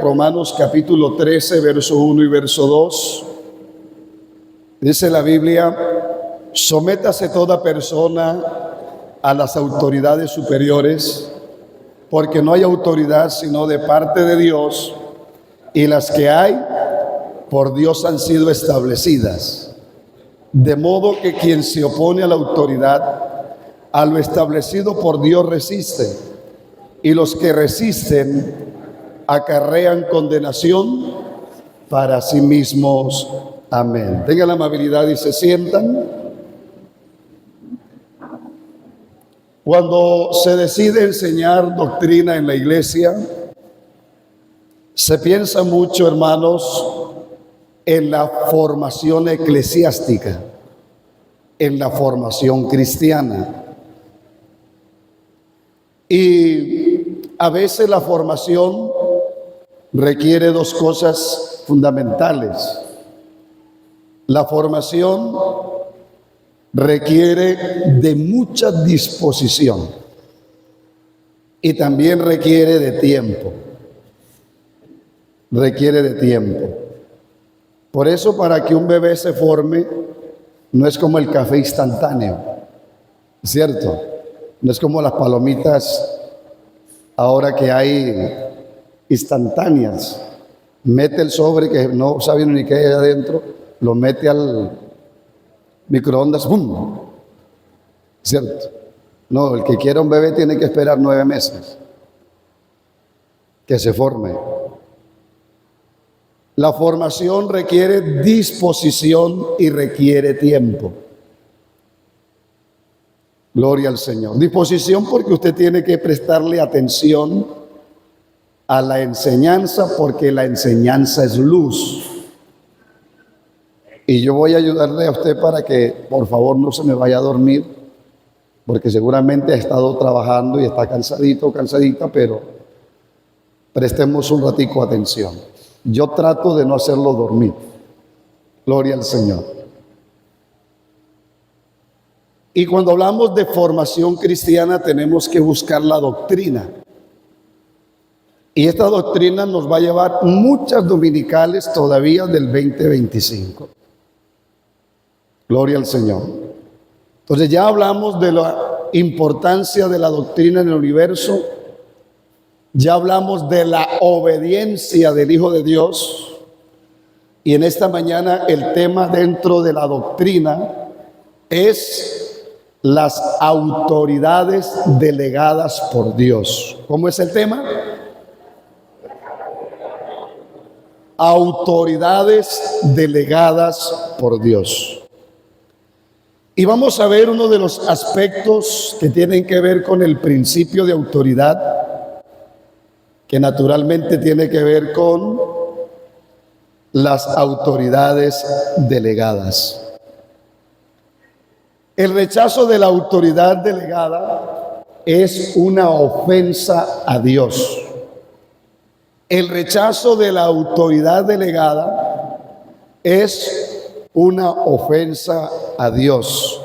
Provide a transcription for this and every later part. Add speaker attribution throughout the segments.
Speaker 1: Romanos capítulo 13, verso 1 y verso 2. Dice la Biblia: sométase toda persona a las autoridades superiores, porque no hay autoridad sino de parte de Dios, y las que hay por Dios han sido establecidas. De modo que quien se opone a la autoridad, a lo establecido por Dios resiste, y los que resisten acarrean condenación para sí mismos. Amén. Tengan la amabilidad y se sientan. Cuando se decide enseñar doctrina en la iglesia, se piensa mucho, hermanos, en la formación eclesiástica, en la formación cristiana. Y a veces la formación requiere dos cosas fundamentales. La formación requiere de mucha disposición y también requiere de tiempo. Requiere de tiempo. Por eso, para que un bebé se forme, no es como el café instantáneo, ¿cierto? No es como las palomitas ahora que hay instantáneas. Mete el sobre que no sabe ni qué hay adentro, lo mete al microondas, ¡pum! ¿Cierto? No, el que quiera un bebé tiene que esperar 9 meses que se forme. La formación requiere disposición y requiere tiempo. Gloria al Señor. Disposición porque usted tiene que prestarle atención a la enseñanza, porque la enseñanza es luz. Y yo voy a ayudarle a usted para que por favor no se me vaya a dormir, porque seguramente ha estado trabajando y está cansadito o cansadita, pero prestemos un ratico atención. Yo trato de no hacerlo dormir. Gloria al Señor. Y cuando hablamos de formación cristiana tenemos que buscar la doctrina. Y esta doctrina nos va a llevar muchas dominicales todavía del 2025. Gloria al Señor. Entonces ya hablamos de la importancia de la doctrina en el universo. Ya hablamos de la obediencia del Hijo de Dios. Y en esta mañana el tema dentro de la doctrina es las autoridades delegadas por Dios. ¿Cómo es el tema? Autoridades delegadas por Dios. Y vamos a ver uno de los aspectos que tienen que ver con el principio de autoridad, que naturalmente tiene que ver con las autoridades delegadas. El rechazo de la autoridad delegada es una ofensa a Dios. El rechazo de la autoridad delegada es una ofensa a Dios.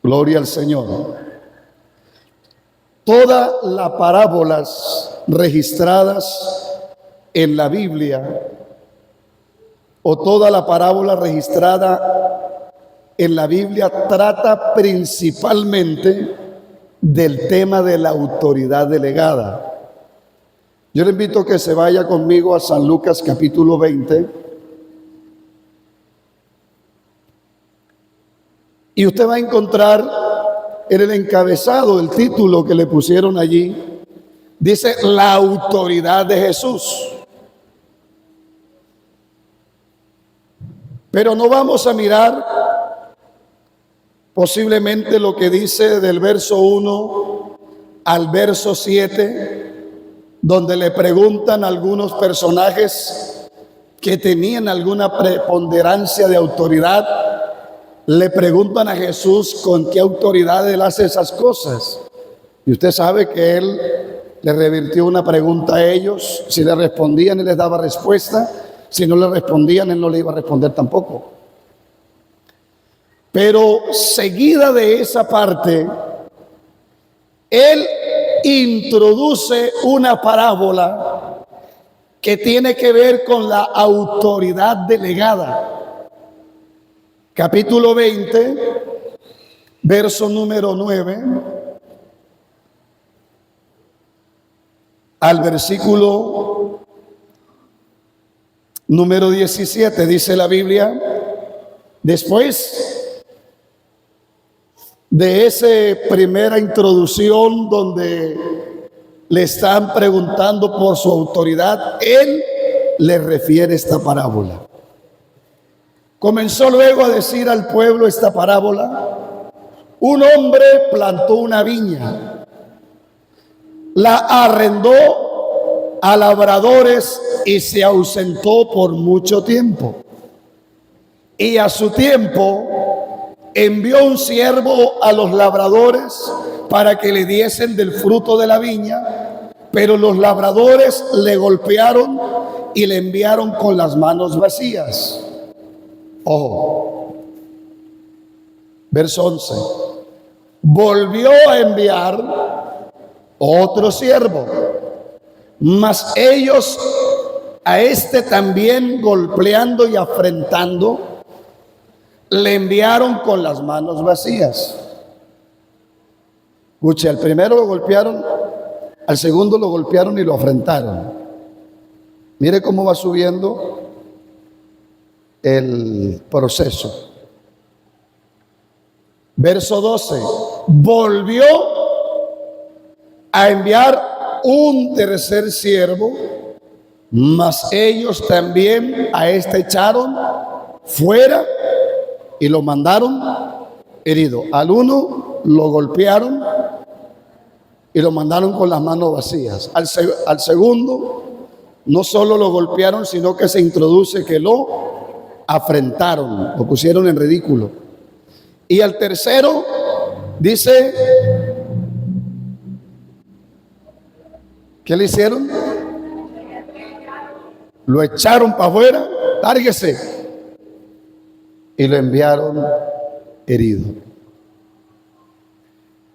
Speaker 1: Gloria al Señor. Todas las parábolas registradas en la Biblia, o toda la parábola registrada en la Biblia, trata principalmente del tema de la autoridad delegada. Yo le invito a que se vaya conmigo a San Lucas capítulo 20. Y usted va a encontrar en el encabezado, el título que le pusieron allí, dice la autoridad de Jesús. Pero no vamos a mirar posiblemente lo que dice del verso 1 al verso 7, donde le preguntan a algunos personajes que tenían alguna preponderancia de autoridad, le preguntan a Jesús con qué autoridad él hace esas cosas. Y usted sabe que él le revirtió una pregunta a ellos. Si le respondían, él les daba respuesta. Si no le respondían, él no le iba a responder tampoco. Pero seguida de esa parte, él introduce una parábola que tiene que ver con la autoridad delegada. Capítulo 20, verso número 9 al versículo número 17, dice la Biblia: después de esa primera introducción donde le están preguntando por su autoridad, él le refiere esta parábola. Comenzó luego a decir al pueblo esta parábola: un hombre plantó una viña, la arrendó a labradores y se ausentó por mucho tiempo. Y a su tiempo envió un siervo a los labradores para que le diesen del fruto de la viña, pero los labradores le golpearon y le enviaron con las manos vacías. Ojo, verso 11. Volvió a enviar otro siervo, mas ellos a este también, golpeando y afrentando, le enviaron con las manos vacías. Escuche, al primero lo golpearon, al segundo lo golpearon y lo afrentaron. Mire cómo va subiendo el proceso. Verso 12. Volvió a enviar un tercer siervo, mas ellos también a este echaron fuera y lo mandaron herido. Al uno lo golpearon y lo mandaron con las manos vacías. Al segundo no solo lo golpearon, sino que se introduce que lo afrentaron, lo pusieron en ridículo. Y al tercero dice, ¿qué le hicieron? Lo echaron para afuera, lárguese, y lo enviaron herido.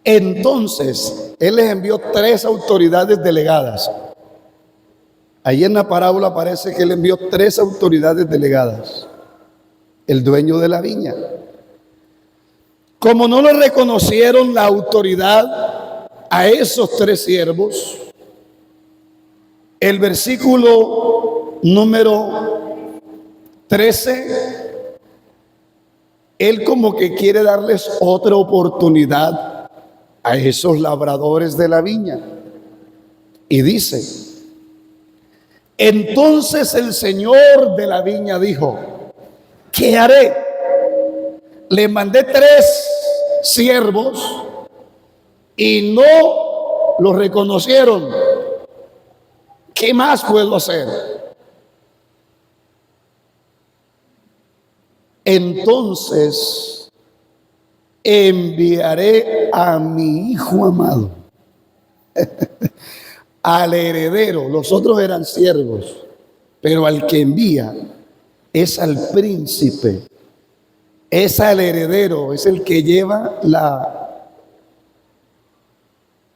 Speaker 1: Entonces, él les envió 3 autoridades delegadas. Ahí en la parábola aparece que él envió 3 autoridades delegadas. El dueño de la viña. Como no le reconocieron la autoridad a esos 3 siervos, el versículo número 13, él como que quiere darles otra oportunidad a esos labradores de la viña. Y dice, entonces el señor de la viña dijo, ¿qué haré? Le mandé 3 siervos y no los reconocieron. ¿Qué más puedo hacer? Entonces enviaré a mi hijo amado, al heredero. Los otros eran siervos, pero al que envía es al príncipe, es al heredero, es el que lleva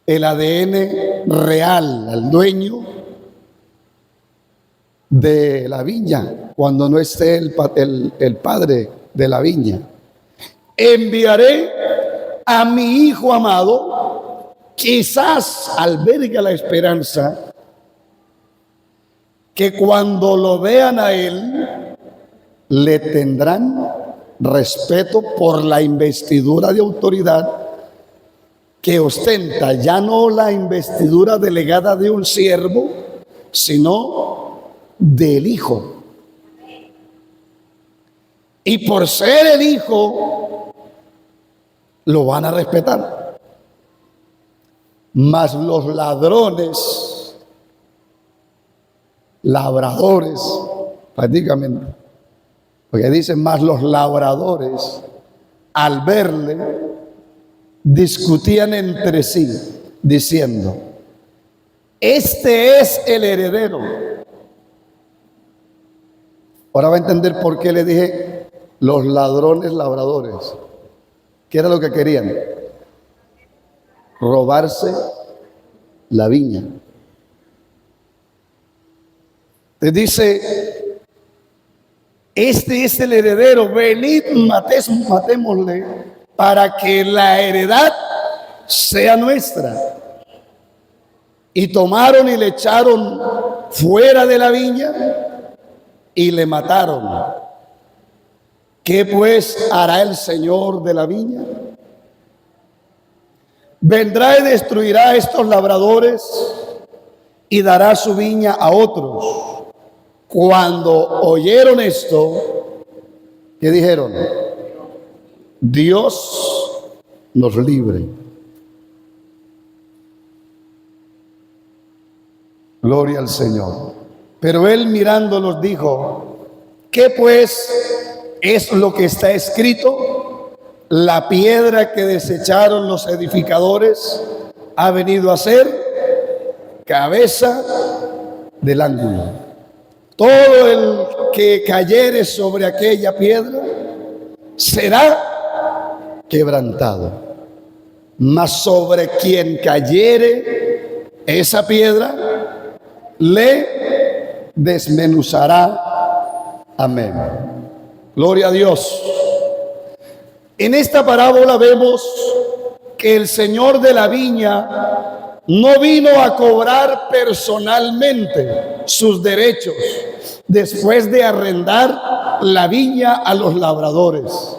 Speaker 1: el ADN real, al dueño de la viña, cuando no esté el padre de la viña. Enviaré a mi hijo amado, quizás alberga la esperanza que cuando lo vean a él, le tendrán respeto por la investidura de autoridad que ostenta, ya no la investidura delegada de un siervo, sino del hijo. Y por ser el hijo, lo van a respetar. Mas los ladrones, labradores, prácticamente, porque dicen más los labradores, al verle, discutían entre sí, diciendo, este es el heredero. Ahora va a entender por qué le dije los ladrones labradores. ¿Qué era lo que querían? Robarse la viña. te dice, este es el heredero, venid, matémosle para que la heredad sea nuestra. Y tomaron y le echaron fuera de la viña y le mataron. ¿Qué pues hará el Señor de la viña? Vendrá y destruirá a estos labradores y dará su viña a otros. Cuando oyeron esto, ¿qué dijeron? Dios nos libre. Gloria al Señor. Pero él mirándolos dijo, ¿qué pues es lo que está escrito? La piedra que desecharon los edificadores ha venido a ser cabeza del ángulo. Todo el que cayere sobre aquella piedra será quebrantado, mas sobre quien cayere esa piedra le desmenuzará. Amén. Gloria a Dios. En esta parábola vemos que el Señor de la viña no vino a cobrar personalmente sus derechos después de arrendar la viña a los labradores.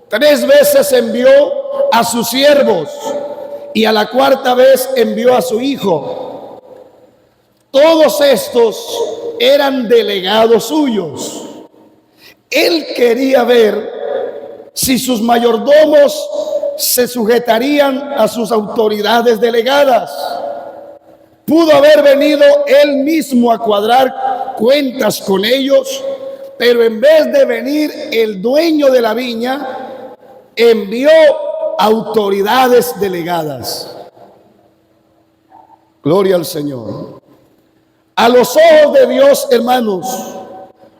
Speaker 1: 3 veces envió a sus siervos y a la 4ª vez envió a su hijo. Todos estos eran delegados suyos. Él quería ver si sus mayordomos se sujetarían a sus autoridades delegadas. Pudo haber venido él mismo a cuadrar cuentas con ellos, pero en vez de venir el dueño de la viña, envió autoridades delegadas. Gloria al Señor. A los ojos de Dios, hermanos,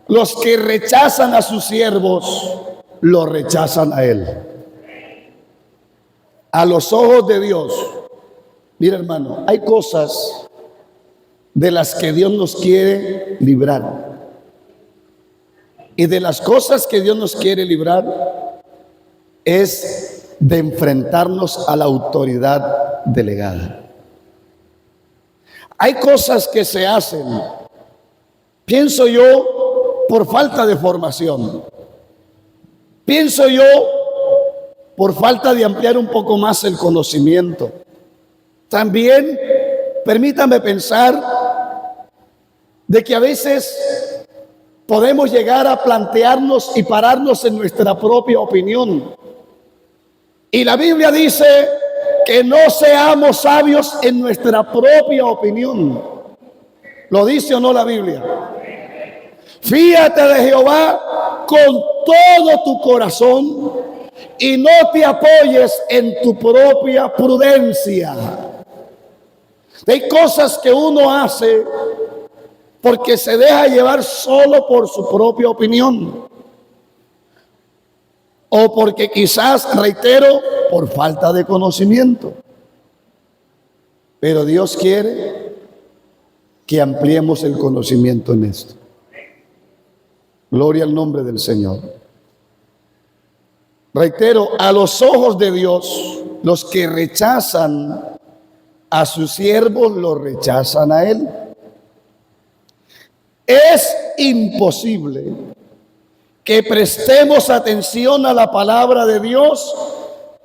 Speaker 1: los que rechazan a sus siervos, lo rechazan a Él. A los ojos de Dios. Mira, hermano, hay cosas de las que Dios nos quiere librar. Y de las cosas que Dios nos quiere librar es de enfrentarnos a la autoridad delegada. Hay cosas que se hacen, pienso yo, por falta de formación. Pienso yo, por falta de ampliar un poco más el conocimiento. También, permítame pensar de que a veces podemos llegar a plantearnos y pararnos en nuestra propia opinión. Y la Biblia dice que no seamos sabios en nuestra propia opinión. ¿Lo dice o no la Biblia? Fíate de Jehová con todo tu corazón y no te apoyes en tu propia prudencia. Hay cosas que uno hace porque se deja llevar solo por su propia opinión. O porque quizás, reitero, por falta de conocimiento. Pero Dios quiere que ampliemos el conocimiento en esto. Gloria al nombre del Señor. Reitero, a los ojos de Dios, los que rechazan a sus siervos, lo rechazan a Él. Es imposible que prestemos atención a la palabra de Dios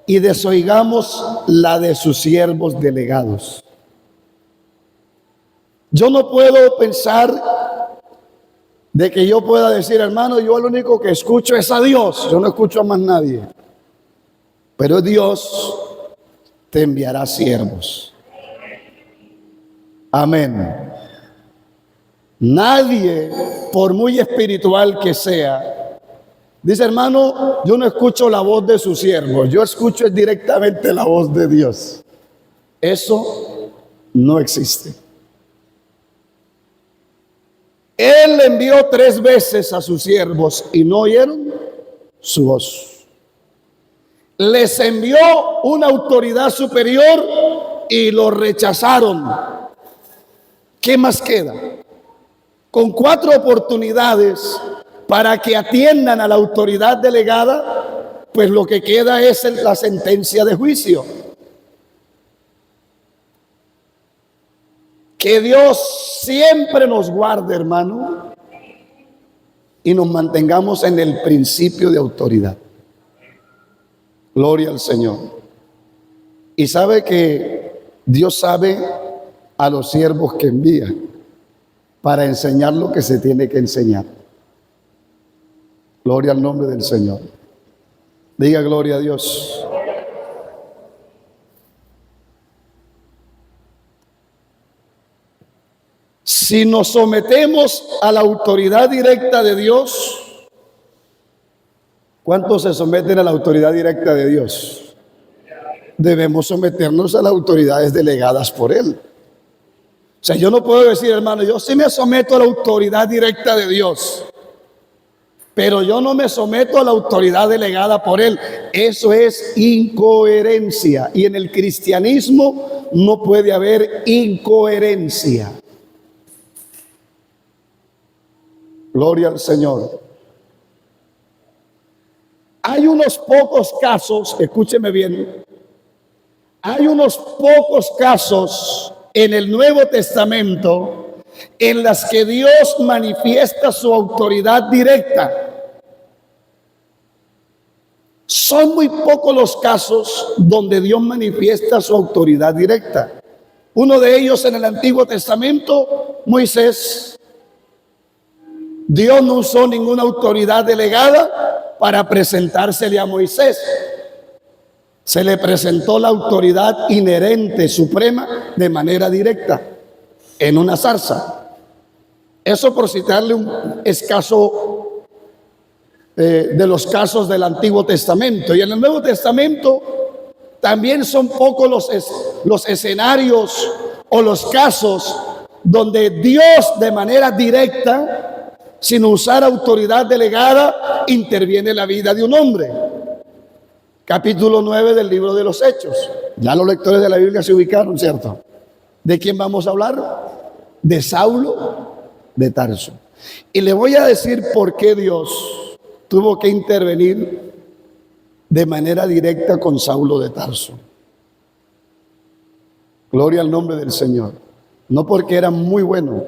Speaker 1: y desoigamos la de sus siervos delegados. Yo no puedo pensar de que yo pueda decir, hermano, yo lo único que escucho es a Dios, yo no escucho a más nadie. Pero Dios te enviará siervos. Amén. Nadie, por muy espiritual que sea, dice, hermano, yo no escucho la voz de sus siervos, yo escucho directamente la voz de Dios. Eso no existe. Él envió 3 veces a sus siervos y no oyeron su voz. Les envió una autoridad superior y lo rechazaron. ¿Qué más queda? con 4 oportunidades para que atiendan a la autoridad delegada, pues lo que queda es la sentencia de juicio. Que Dios siempre nos guarde, hermano, y nos mantengamos en el principio de autoridad. Gloria al Señor. Y sabe que Dios sabe a los siervos que envía para enseñar lo que se tiene que enseñar. Gloria al nombre del Señor. Diga gloria a Dios. Si nos sometemos a la autoridad directa de Dios, ¿cuántos se someten a la autoridad directa de Dios? Debemos someternos a las autoridades delegadas por Él. O sea, yo no puedo decir, hermano, yo sí me someto a la autoridad directa de Dios, pero yo no me someto a la autoridad delegada por Él. Eso es incoherencia. Y en el cristianismo no puede haber incoherencia. Gloria al Señor. Hay unos pocos casos, escúcheme bien, hay unos pocos casos en el Nuevo Testamento en las que Dios manifiesta su autoridad directa. Son muy pocos los casos donde Dios manifiesta su autoridad directa. Uno de ellos en el Antiguo Testamento, Moisés. Dios no usó ninguna autoridad delegada para presentársele a Moisés. Se le presentó la autoridad inherente, suprema, de manera directa, en una zarza. Eso por citarle un escaso de los casos del Antiguo Testamento. Y en el Nuevo Testamento también son pocos los escenarios o los casos donde Dios de manera directa, sin usar autoridad delegada, interviene en la vida de un hombre. Capítulo 9 del libro de los Hechos. Ya los lectores de la Biblia se ubicaron, ¿cierto? ¿De quién vamos a hablar? De Saulo de Tarso. Y le voy a decir por qué Dios tuvo que intervenir de manera directa con Saulo de Tarso. Gloria al nombre del Señor. No porque era muy bueno,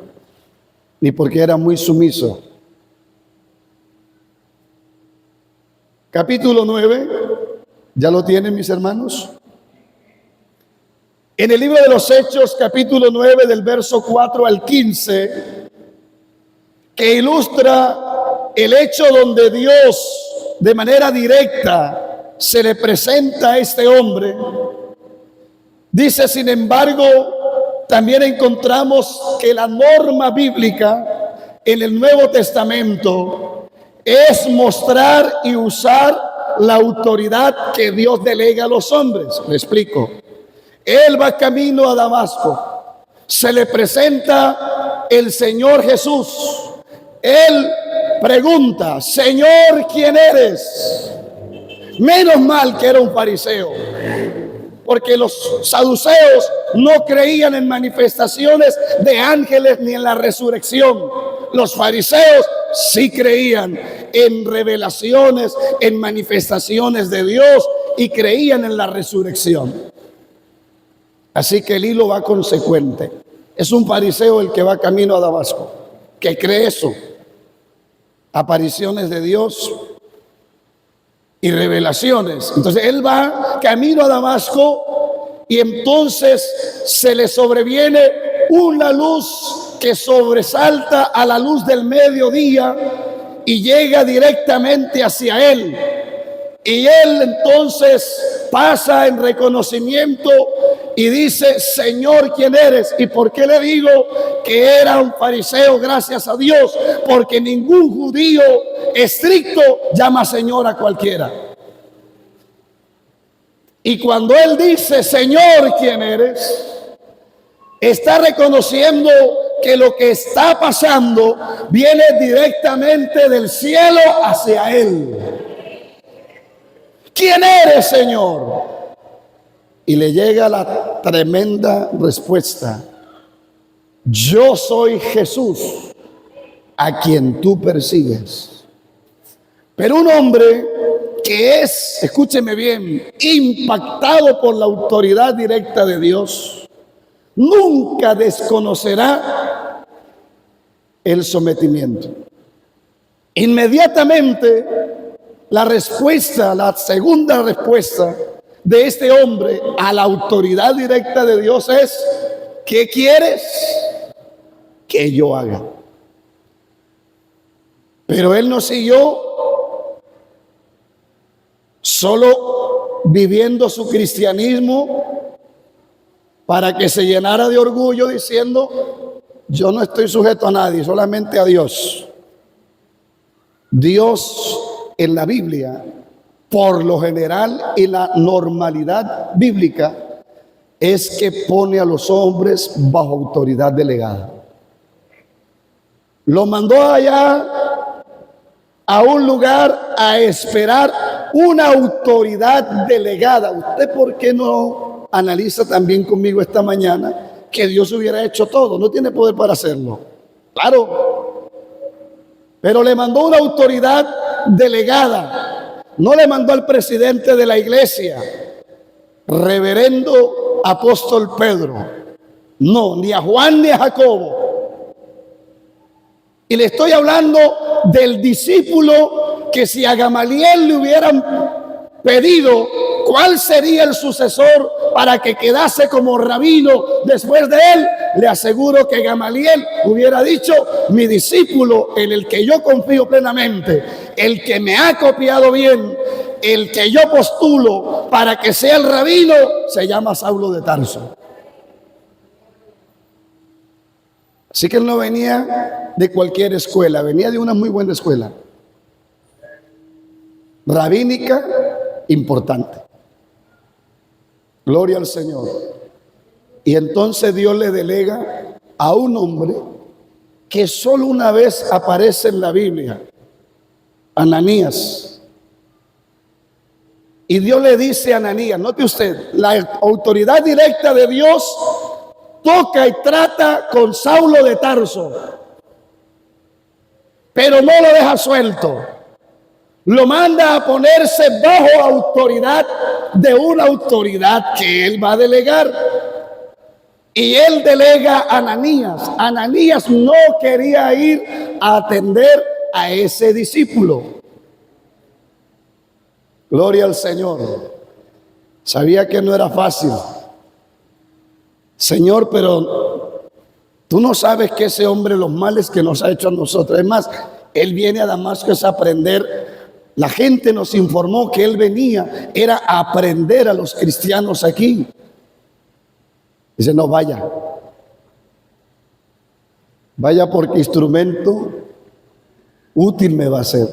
Speaker 1: ni porque era muy sumiso. Capítulo 9, ¿ya lo tienen mis hermanos? En el libro de los Hechos, capítulo 9, del verso 4 al 15, que ilustra el hecho donde Dios de manera directa se le presenta a este hombre. Dice, sin embargo, también encontramos que la norma bíblica en el Nuevo Testamento es mostrar y usar la autoridad que Dios delega a los hombres. Me explico. Él va camino a Damasco. Se le presenta el Señor Jesús. Él pregunta, Señor, ¿quién eres? Menos mal que era un fariseo, porque los saduceos no creían en manifestaciones de ángeles ni en la resurrección. Los fariseos sí creían en revelaciones, en manifestaciones de Dios, y creían en la resurrección. Así que el hilo va consecuente. Es un fariseo el que va camino a Damasco, que cree eso. Apariciones de Dios y revelaciones. Entonces él va camino a Damasco y entonces se le sobreviene una luz que sobresalta a la luz del mediodía y llega directamente hacia él. Y él entonces pasa en reconocimiento y dice, Señor, ¿quién eres? ¿Y por qué le digo que era un fariseo? Gracias a Dios, porque ningún judío estricto llama Señor a cualquiera. Y cuando él dice, Señor, ¿quién eres?, está reconociendo que lo que está pasando viene directamente del cielo hacia él. ¿Quién eres, Señor? Y le llega la tremenda respuesta: yo soy Jesús, a quien tú persigues. Pero un hombre que es, escúcheme bien, impactado por la autoridad directa de Dios, nunca desconocerá el sometimiento. Inmediatamente la segunda respuesta de este hombre a la autoridad directa de Dios es: ¿qué quieres que yo haga? Pero él no siguió solo viviendo su cristianismo para que se llenara de orgullo diciendo: yo no estoy sujeto a nadie, solamente a Dios. Dios en la Biblia, por lo general y la normalidad bíblica, es que pone a los hombres bajo autoridad delegada. Lo mandó allá a un lugar a esperar una autoridad delegada. ¿Usted por qué no analiza también conmigo esta mañana que Dios hubiera hecho todo? No tiene poder para hacerlo. Claro. Pero le mandó una autoridad delegada. No le mandó al presidente de la iglesia, reverendo apóstol Pedro. No, ni a Juan ni a Jacobo. Y le estoy hablando del discípulo que si a Gamaliel le hubieran pedido cuál sería el sucesor para que quedase como rabino después de él, le aseguro que Gamaliel hubiera dicho: mi discípulo en el que yo confío plenamente, el que me ha copiado bien, el que yo postulo para que sea el rabino, se llama Saulo de Tarso. Así que él no venía de cualquier escuela, venía de una muy buena escuela rabínica importante. Gloria al Señor. Y entonces Dios le delega a un hombre que solo una vez aparece en la Biblia, Ananías. Y Dios le dice a Ananías, note usted, la autoridad directa de Dios toca y trata con Saulo de Tarso, pero no lo deja suelto. Lo manda a ponerse bajo autoridad de una autoridad que él va a delegar. Y él delega a Ananías. Ananías no quería ir a atender a ese discípulo. Gloria al Señor. Sabía que no era fácil. Señor, pero tú no sabes que ese hombre los males que nos ha hecho a nosotros. Es más, él viene a Damasco a aprender. La gente nos informó que él venía, era a aprender a los cristianos aquí. Dice: no, vaya. Vaya, porque instrumento útil me va a ser.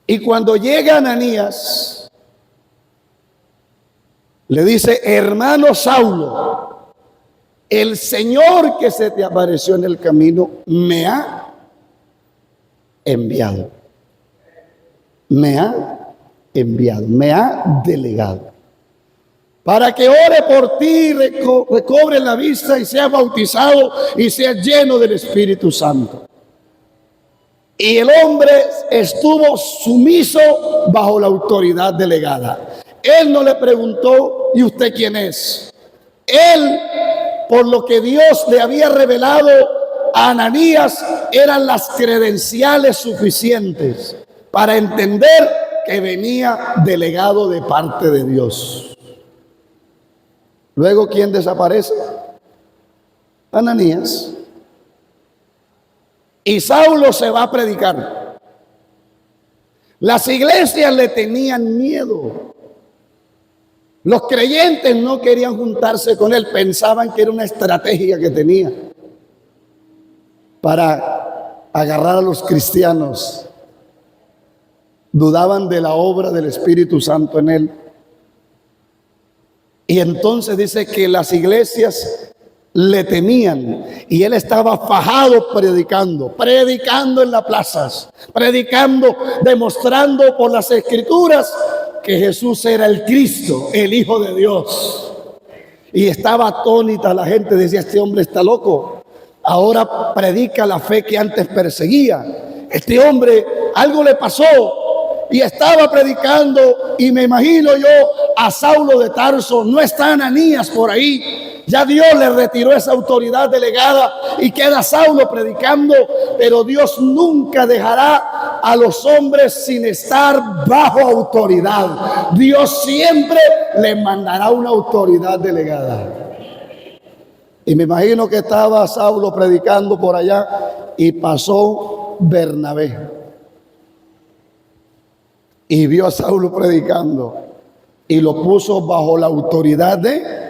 Speaker 1: Y cuando llega Ananías, le dice: hermano Saulo, el Señor que se te apareció en el camino me ha enviado. Me ha enviado, me ha delegado para que ore por ti, recobre la vista y sea bautizado y sea lleno del Espíritu Santo. Y el hombre estuvo sumiso bajo la autoridad delegada. Él no le preguntó: ¿y usted quién es? Él, por lo que Dios le había revelado a Ananías, eran las credenciales suficientes para entender que venía delegado de parte de Dios. Luego, ¿quién desaparece? Ananías. Y Saulo se va a predicar. Las iglesias le tenían miedo. Los creyentes no querían juntarse con él, pensaban que era una estrategia que tenía para agarrar a los cristianos. Dudaban de la obra del Espíritu Santo en él. Y entonces dice que las iglesias le temían y él estaba fajado predicando en las plazas, predicando, demostrando por las escrituras que Jesús era el Cristo, el Hijo de Dios. Y estaba atónita la gente, decía: este hombre está loco. ahora predica la fe que antes perseguía. Este hombre, algo le pasó y estaba predicando, y me imagino yo a Saulo de Tarso. No está Ananías por ahí. Ya Dios le retiró esa autoridad delegada y queda Saulo predicando, pero Dios nunca dejará a los hombres sin estar bajo autoridad. Dios siempre le mandará una autoridad delegada. Y me imagino que estaba Saulo predicando por allá y pasó Bernabé. Y vio a Saulo predicando y lo puso bajo la autoridad de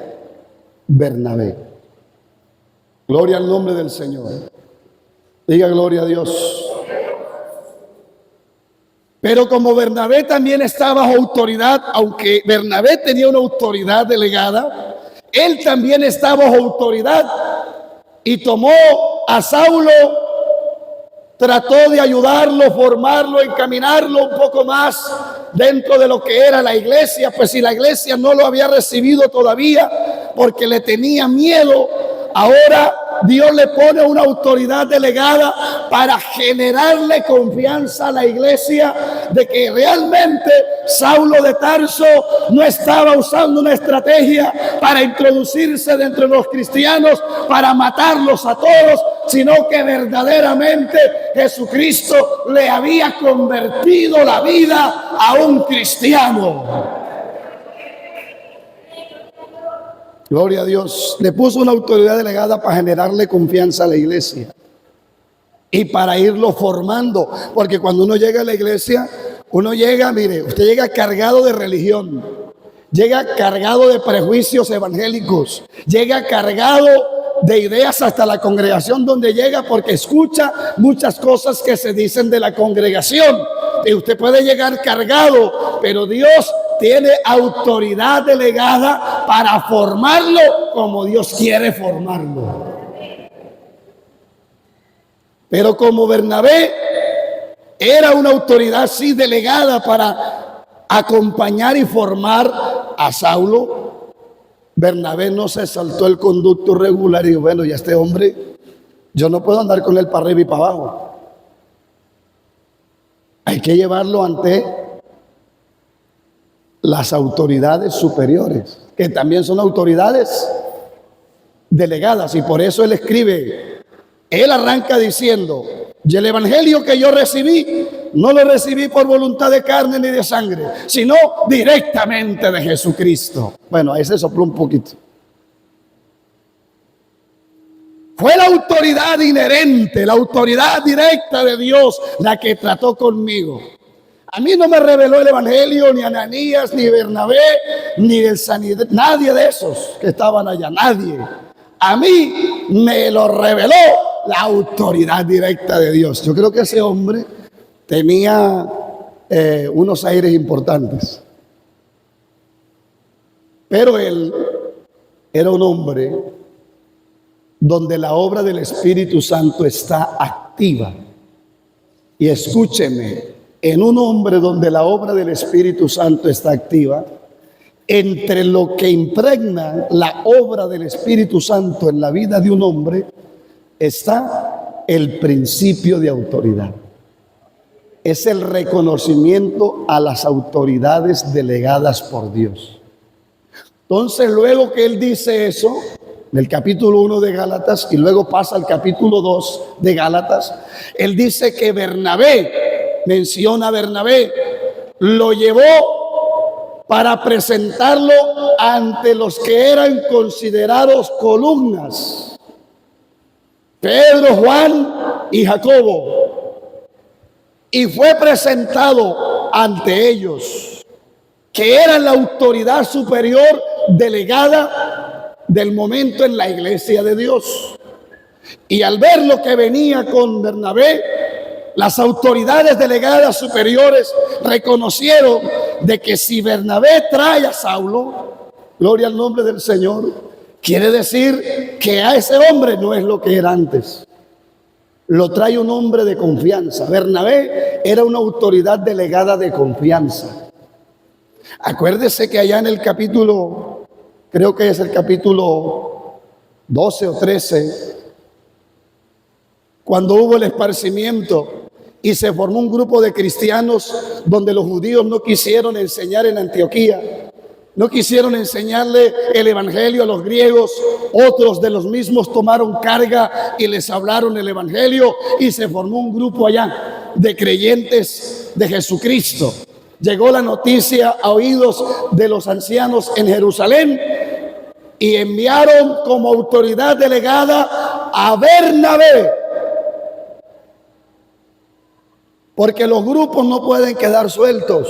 Speaker 1: Bernabé. Gloria al nombre del Señor. Diga gloria a Dios. Pero como Bernabé también está bajo autoridad, aunque Bernabé tenía una autoridad delegada, él también está bajo autoridad y tomó a Saulo, trató de ayudarlo, formarlo, encaminarlo un poco más dentro de lo que era la iglesia, pues si la iglesia no lo había recibido todavía porque le tenía miedo, ahora Dios le pone una autoridad delegada para generarle confianza a la iglesia de que realmente Saulo de Tarso no estaba usando una estrategia para introducirse dentro de los cristianos, para matarlos a todos, sino que verdaderamente Jesucristo le había convertido la vida a un cristiano. Gloria a Dios. Le puso una autoridad delegada para generarle confianza a la iglesia y para irlo formando, porque cuando uno llega a la iglesia, uno llega, mire, usted llega cargado de religión, llega cargado de prejuicios evangélicos, llega cargado de ideas hasta la congregación donde llega, porque escucha muchas cosas que se dicen de la congregación. Y usted puede llegar cargado, pero Dios tiene autoridad delegada para formarlo como Dios quiere formarlo. Pero como Bernabé era una autoridad sí delegada para acompañar y formar a Saulo, Bernabé no se saltó el conducto regular y dijo, bueno, ya este hombre, yo no puedo andar con él para arriba y para abajo. Hay que llevarlo ante las autoridades superiores, que también son autoridades delegadas, y por eso él escribe, él arranca diciendo, y el evangelio que yo recibí, no lo recibí por voluntad de carne ni de sangre, sino directamente de Jesucristo. Bueno, ahí se sopló un poquito. Fue la autoridad inherente, la autoridad directa de Dios la que trató conmigo. A mí no me reveló el evangelio ni Ananías, ni Bernabé, ni el Sanedrín, nadie de esos que estaban allá, nadie. A mí me lo reveló la autoridad directa de Dios. Yo creo que ese hombre tenía unos aires importantes. Pero él era un hombre donde la obra del Espíritu Santo está activa. Y escúcheme, en un hombre donde la obra del Espíritu Santo está activa, entre lo que impregna la obra del Espíritu Santo en la vida de un hombre está el principio de autoridad. Es el reconocimiento a las autoridades delegadas por Dios. Entonces, luego que él dice eso, en el capítulo 1 de Gálatas, y luego pasa al capítulo 2 de Gálatas, él dice que Bernabé, menciona a Bernabé, lo llevó para presentarlo ante los que eran considerados columnas, Pedro, Juan y Jacobo, y fue presentado ante ellos, que eran la autoridad superior delegada del momento en la iglesia de Dios. Y al ver lo que venía con Bernabé, las autoridades delegadas superiores reconocieron de que si Bernabé trae a Saulo, gloria al nombre del Señor, quiere decir que a ese hombre no es lo que era antes. Lo trae un hombre de confianza. Bernabé era una autoridad delegada de confianza. Acuérdese que allá en el capítulo, creo que es el capítulo 12 o 13, cuando hubo el esparcimiento y se formó un grupo de cristianos donde los judíos no quisieron enseñar en Antioquía, no quisieron enseñarle el evangelio a los griegos, otros de los mismos tomaron carga y les hablaron el evangelio y se formó un grupo allá de creyentes de Jesucristo. Llegó la noticia a oídos de los ancianos en Jerusalén y enviaron como autoridad delegada a Bernabé, porque los grupos no pueden quedar sueltos.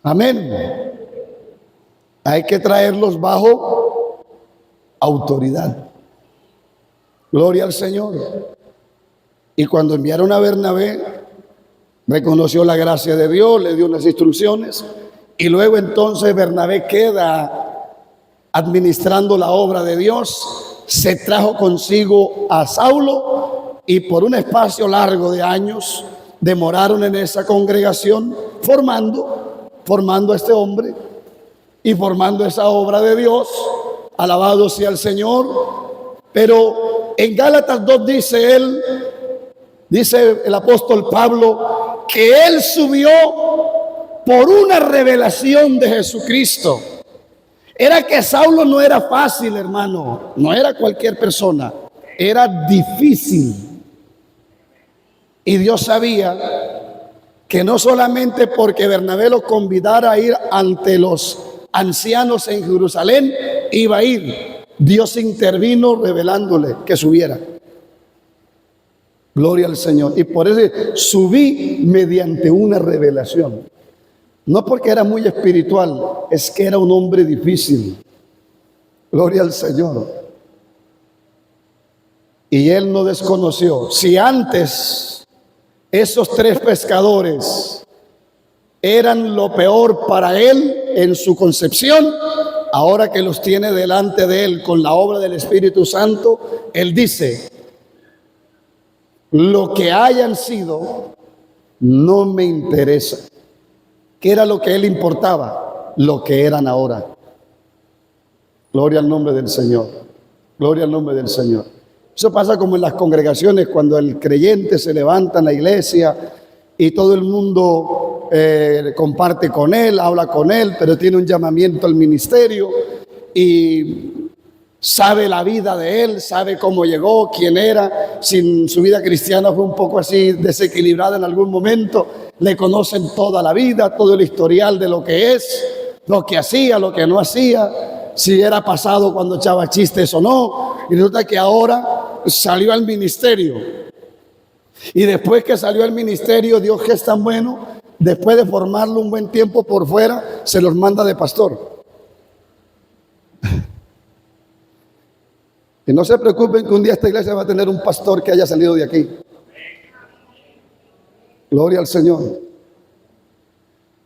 Speaker 1: Amén. Hay que traerlos bajo autoridad. Gloria al Señor. Y cuando enviaron a Bernabé, reconoció la gracia de Dios, le dio unas instrucciones, y luego entonces Bernabé queda administrando la obra de Dios. Se trajo consigo a Saulo y por un espacio largo de años demoraron en esa congregación formando a este hombre y formando esa obra de Dios. Alabado sea el Señor. Pero en Gálatas 2 dice el apóstol Pablo que él subió por una revelación de Jesucristo. Era que Saulo no era fácil, hermano, no era cualquier persona, era difícil. Y Dios sabía que no solamente porque Bernabé lo convidara a ir ante los ancianos en Jerusalén, iba a ir. Dios intervino revelándole que subiera. Gloria al Señor. Y por eso subí mediante una revelación. No porque era muy espiritual, es que era un hombre difícil. Gloria al Señor. Y él no desconoció. Si antes esos 3 pescadores eran lo peor para él en su concepción, ahora que los tiene delante de él con la obra del Espíritu Santo, él dice: lo que hayan sido no me interesa. ¿Qué era lo que él importaba? Lo que eran ahora. Gloria al nombre del Señor. Gloria al nombre del Señor. Eso pasa como en las congregaciones, cuando el creyente se levanta en la iglesia y todo el mundo comparte con él, habla con él, pero tiene un llamamiento al ministerio y sabe la vida de él, sabe cómo llegó, quién era. Si su vida cristiana fue un poco así desequilibrada en algún momento, le conocen toda la vida, todo el historial de lo que es, lo que hacía, lo que no hacía, si era pasado cuando echaba chistes o no. Y resulta que ahora salió al ministerio. Y después que salió al ministerio, Dios, que es tan bueno, después de formarlo un buen tiempo por fuera, se los manda de pastor. Y no se preocupen que un día esta iglesia va a tener un pastor que haya salido de aquí. Gloria al Señor.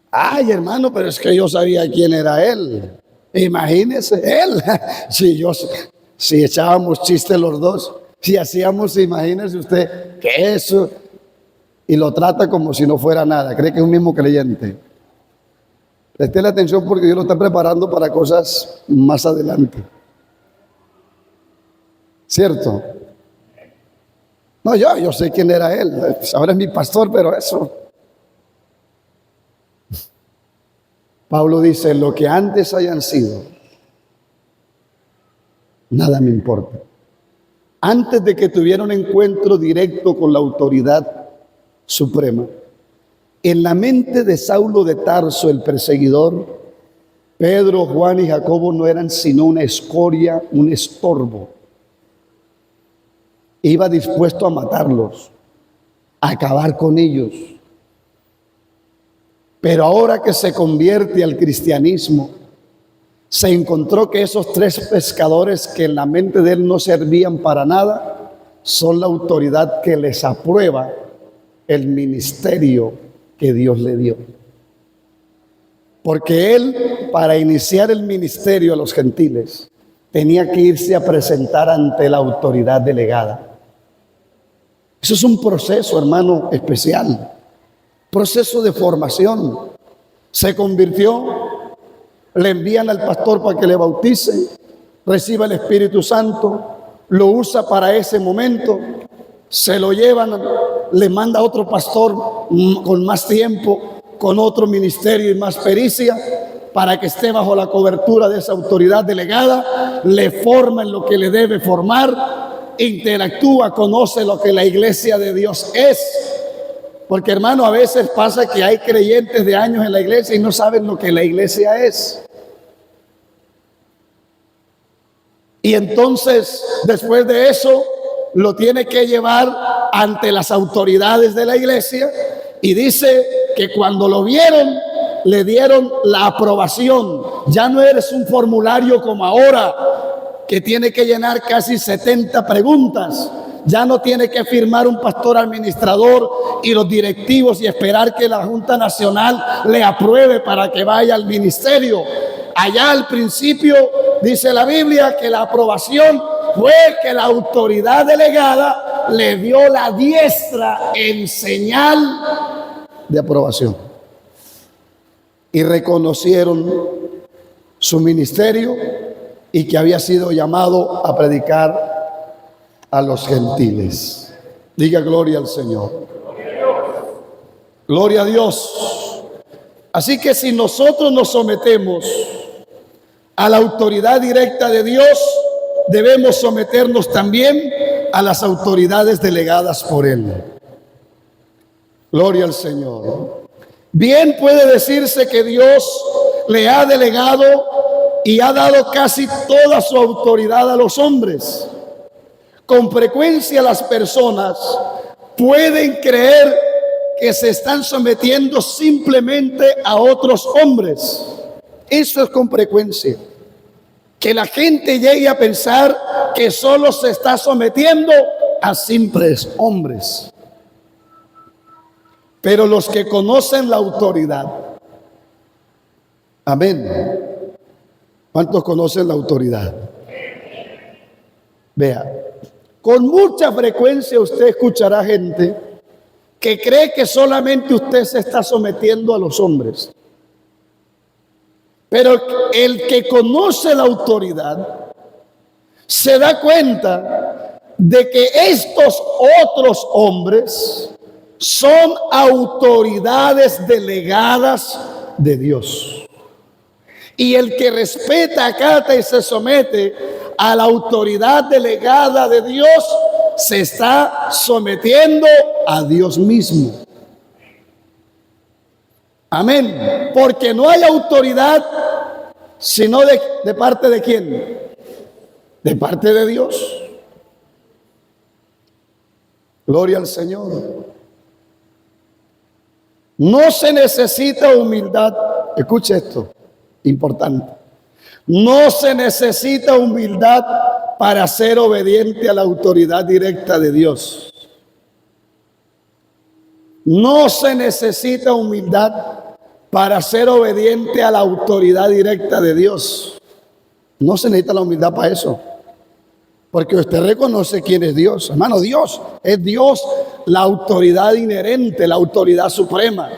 Speaker 1: Ay, hermano, pero es que yo sabía quién era él. Imagínese, él. Si echábamos chistes los dos, si hacíamos, imagínese usted, que eso. Y lo trata como si no fuera nada. Cree que es un mismo creyente. Preste la atención porque Dios lo está preparando para cosas más adelante. ¿Cierto? No, yo sé quién era él. Ahora es mi pastor, pero eso. Pablo dice: lo que antes hayan sido, nada me importa. Antes de que tuviera un encuentro directo con la autoridad suprema, en la mente de Saulo de Tarso, el perseguidor, Pedro, Juan y Jacobo no eran sino una escoria, un estorbo. Iba dispuesto a matarlos, a acabar con ellos. Pero ahora que se convierte al cristianismo, se encontró que esos 3 pescadores que en la mente de él no servían para nada, son la autoridad que les aprueba el ministerio que Dios le dio. Porque él, para iniciar el ministerio a los gentiles, tenía que irse a presentar ante la autoridad delegada. Eso es un proceso, hermano, especial. Proceso de formación. Se convirtió, le envían al pastor para que le bautice, reciba el Espíritu Santo, lo usa para ese momento, se lo llevan, le manda a otro pastor con más tiempo, con otro ministerio y más pericia, para que esté bajo la cobertura de esa autoridad delegada, le forma en lo que le debe formar, interactúa, conoce lo que la iglesia de Dios es. Porque, hermano, a veces pasa que hay creyentes de años en la iglesia y no saben lo que la iglesia es. Y entonces, después de eso, lo tiene que llevar ante las autoridades de la iglesia, y dice que cuando lo vieron, le dieron la aprobación. Ya no eres un formulario como ahora, que tiene que llenar casi 70 preguntas. Ya no tiene que firmar un pastor administrador y los directivos y esperar que la Junta Nacional le apruebe para que vaya al ministerio. Allá al principio dice la Biblia que la aprobación fue que la autoridad delegada le dio la diestra en señal de aprobación. Y reconocieron su ministerio y que había sido llamado a predicar a los gentiles. Diga gloria al Señor. Gloria a Dios. Así que si nosotros nos sometemos a la autoridad directa de Dios, debemos someternos también a las autoridades delegadas por Él. Gloria al Señor. Bien puede decirse que Dios le ha delegado y ha dado casi toda su autoridad a los hombres. Con frecuencia las personas pueden creer que se están sometiendo simplemente a otros hombres. Eso es con frecuencia. Que la gente llegue a pensar que solo se está sometiendo a simples hombres. Pero los que conocen la autoridad, amén. ¿Cuántos conocen la autoridad? Vea, con mucha frecuencia usted escuchará gente que cree que solamente usted se está sometiendo a los hombres. Pero el que conoce la autoridad se da cuenta de que estos otros hombres son autoridades delegadas de Dios. Y el que respeta, acata y se somete a la autoridad delegada de Dios, se está sometiendo a Dios mismo. Amén. Porque no hay autoridad sino de parte de quién. De parte de Dios. Gloria al Señor. No se necesita humildad. Escuche esto, importante. No se necesita humildad para ser obediente a la autoridad directa de Dios. No se necesita humildad para ser obediente a la autoridad directa de Dios. No se necesita la humildad para eso. Porque usted reconoce quién es Dios. Hermano, Dios es Dios, la autoridad inherente, la autoridad suprema.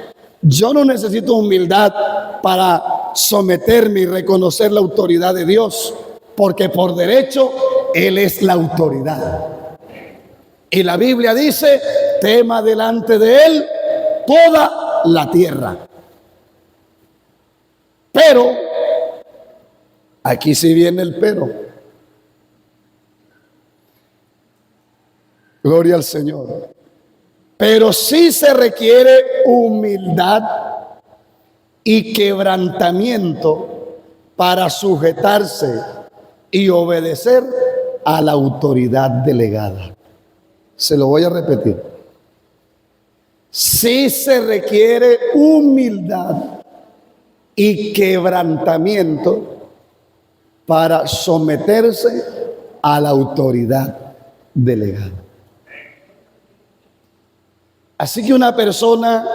Speaker 1: Yo no necesito humildad para someterme y reconocer la autoridad de Dios, porque por derecho Él es la autoridad. Y la Biblia dice, tema delante de Él toda la tierra. Pero, aquí sí viene el pero. Gloria al Señor. Pero sí se requiere humildad y quebrantamiento para sujetarse y obedecer a la autoridad delegada. Se lo voy a repetir. Sí se requiere humildad y quebrantamiento para someterse a la autoridad delegada. Así que una persona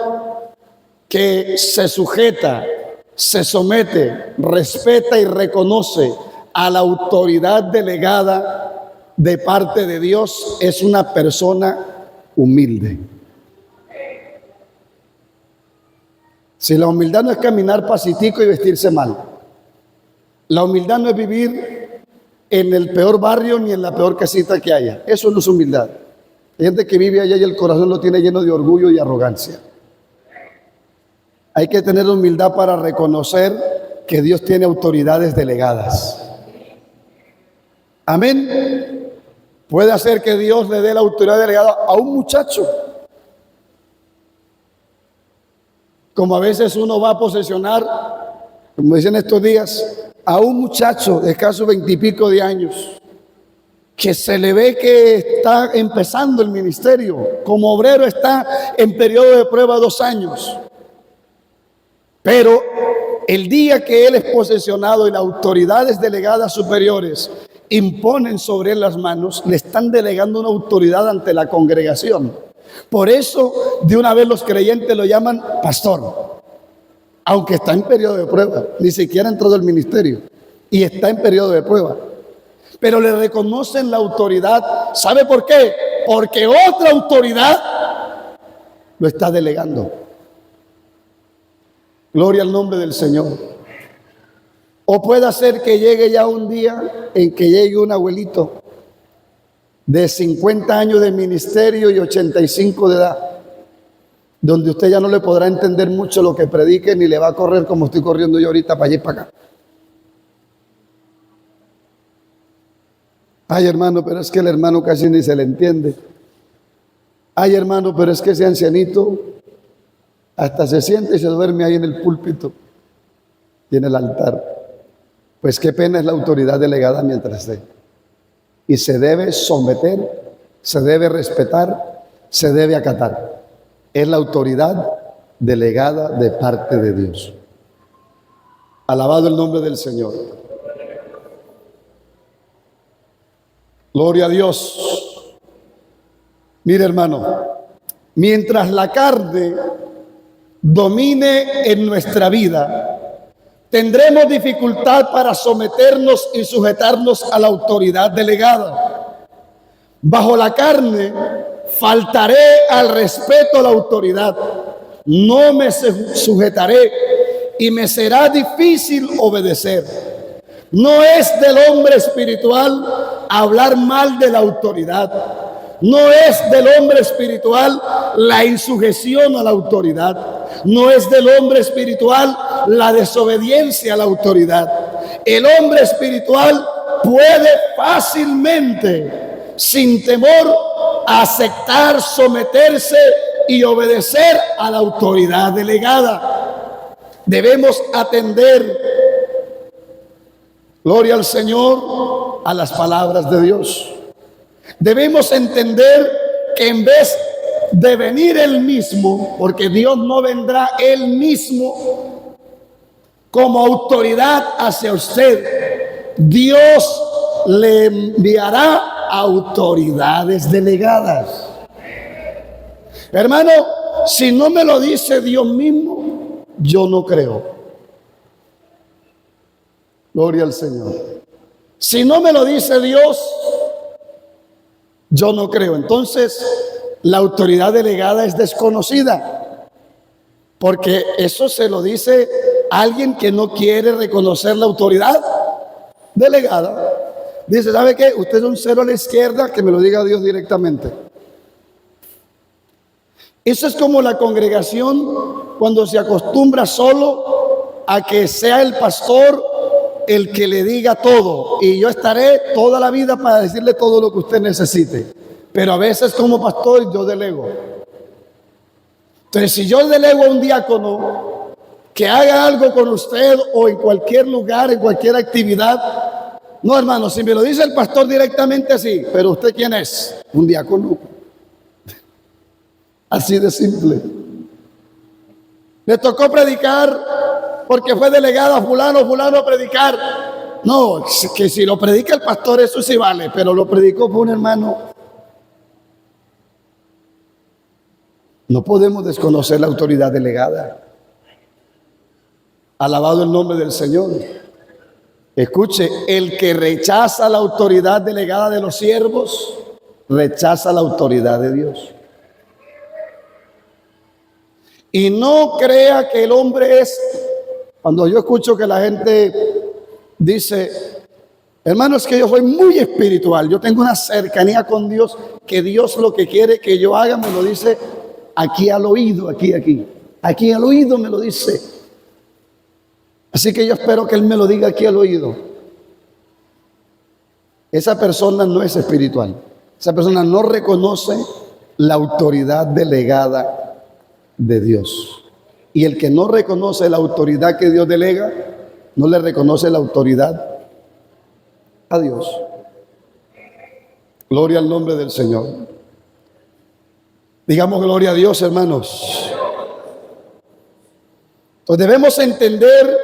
Speaker 1: que se sujeta, se somete, respeta y reconoce a la autoridad delegada de parte de Dios es una persona humilde. Si la humildad no es caminar pacífico y vestirse mal, la humildad no es vivir en el peor barrio ni en la peor casita que haya. Eso no es humildad. Hay gente que vive allá y el corazón lo tiene lleno de orgullo y arrogancia. Hay que tener humildad para reconocer que Dios tiene autoridades delegadas. Amén. Puede hacer que Dios le dé la autoridad delegada a un muchacho. Como a veces uno va a posesionar, como dicen estos días, a un muchacho de escasos 20 y pico de años, que se le ve que está empezando el ministerio, como obrero está en periodo de prueba 2 años. Pero el día que él es posesionado y las autoridades delegadas superiores imponen sobre él las manos, le están delegando una autoridad ante la congregación. Por eso de una vez los creyentes lo llaman pastor, aunque está en periodo de prueba, ni siquiera entró del ministerio y está en periodo de prueba. Pero le reconocen la autoridad. ¿Sabe por qué? Porque otra autoridad lo está delegando. Gloria al nombre del Señor. O puede ser que llegue ya un día en que llegue un abuelito de 50 años de ministerio y 85 de edad, donde usted ya no le podrá entender mucho lo que predique, ni le va a correr como estoy corriendo yo ahorita para allá y para acá. Ay, hermano, pero es que el hermano casi ni se le entiende. Ay, hermano, pero es que ese ancianito hasta se siente y se duerme ahí en el púlpito y en el altar. Pues qué pena es la autoridad delegada mientras esté. Y se debe someter, se debe respetar, se debe acatar. Es la autoridad delegada de parte de Dios. Alabado el nombre del Señor. Gloria a Dios. Mire, hermano, mientras la carne domine en nuestra vida, tendremos dificultad para someternos y sujetarnos a la autoridad delegada. Bajo la carne, faltaré al respeto a la autoridad, no me sujetaré y me será difícil obedecer. No es del hombre espiritual hablar mal de la autoridad. No es del hombre espiritual la insujeción a la autoridad. No es del hombre espiritual la desobediencia a la autoridad. El hombre espiritual puede fácilmente, sin temor, aceptar, someterse y obedecer a la autoridad delegada. Debemos atender, gloria al Señor, a las palabras de Dios. Debemos entender que en vez de venir Él mismo, porque Dios no vendrá Él mismo como autoridad hacia usted, Dios le enviará autoridades delegadas. Hermano, si no me lo dice Dios mismo, yo no creo. Gloria al Señor. Si no me lo dice Dios, yo no creo. Entonces, la autoridad delegada es desconocida, porque eso se lo dice alguien que no quiere reconocer la autoridad delegada. Dice, ¿sabe qué? Usted es un cero a la izquierda, que me lo diga Dios directamente. Eso es como la congregación cuando se acostumbra solo a que sea el pastor el que le diga todo, y yo estaré toda la vida para decirle todo lo que usted necesite. Pero a veces como pastor yo delego. Entonces, si yo delego a un diácono que haga algo con usted o en cualquier lugar, en cualquier actividad, no, hermano, si me lo dice el pastor directamente así, pero ¿usted quién es? Un diácono. Así de simple. Le tocó predicar porque fue delegado a fulano a predicar. No, que si lo predica el pastor eso sí vale, pero lo predicó por un hermano. No podemos desconocer la autoridad delegada. Alabado el nombre del Señor. Escuche, el que rechaza la autoridad delegada de los siervos, rechaza la autoridad de Dios. Y no crea que el hombre es, cuando yo escucho que la gente dice, Hermanos, que yo soy muy espiritual. Yo tengo una cercanía con Dios, que Dios lo que quiere que yo haga me lo dice aquí al oído, aquí al oído me lo dice. Así que yo espero que Él me lo diga aquí al oído. Esa persona no es espiritual. Esa persona no reconoce la autoridad delegada de Dios. Y el que no reconoce la autoridad que Dios delega, no le reconoce la autoridad a Dios. Gloria al nombre del Señor. Digamos gloria a Dios, hermanos. Entonces debemos entender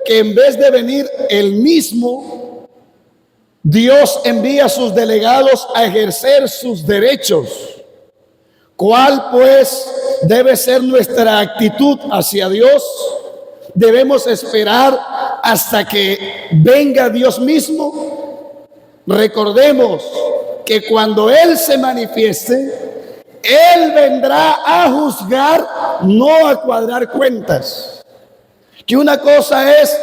Speaker 1: que en vez de venir Él mismo, Dios envía a sus delegados a ejercer sus derechos. ¿Cuál pues debe ser nuestra actitud hacia Dios? Debemos esperar hasta que venga Dios mismo. Recordemos que cuando Él se manifieste, Él vendrá a juzgar, no a cuadrar cuentas. Que una cosa es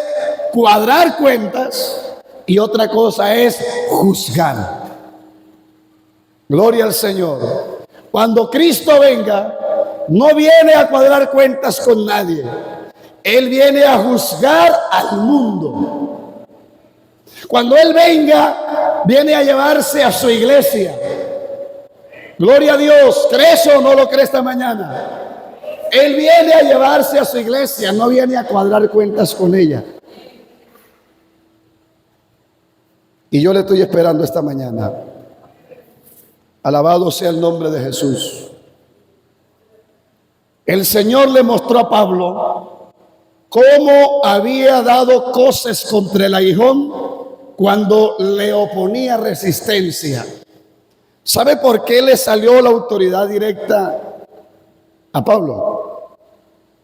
Speaker 1: cuadrar cuentas y otra cosa es juzgar. Gloria al Señor. Cuando Cristo venga, no viene a cuadrar cuentas con nadie. Él viene a juzgar al mundo. Cuando Él venga, viene a llevarse a su iglesia. Gloria a Dios. ¿Crees o no lo crees esta mañana? Él viene a llevarse a su iglesia, no viene a cuadrar cuentas con ella. Y yo le estoy esperando esta mañana. Alabado sea el nombre de Jesús. El Señor le mostró a Pablo cómo había dado coces contra el aguijón cuando le oponía resistencia. ¿Sabe por qué le salió la autoridad directa a Pablo?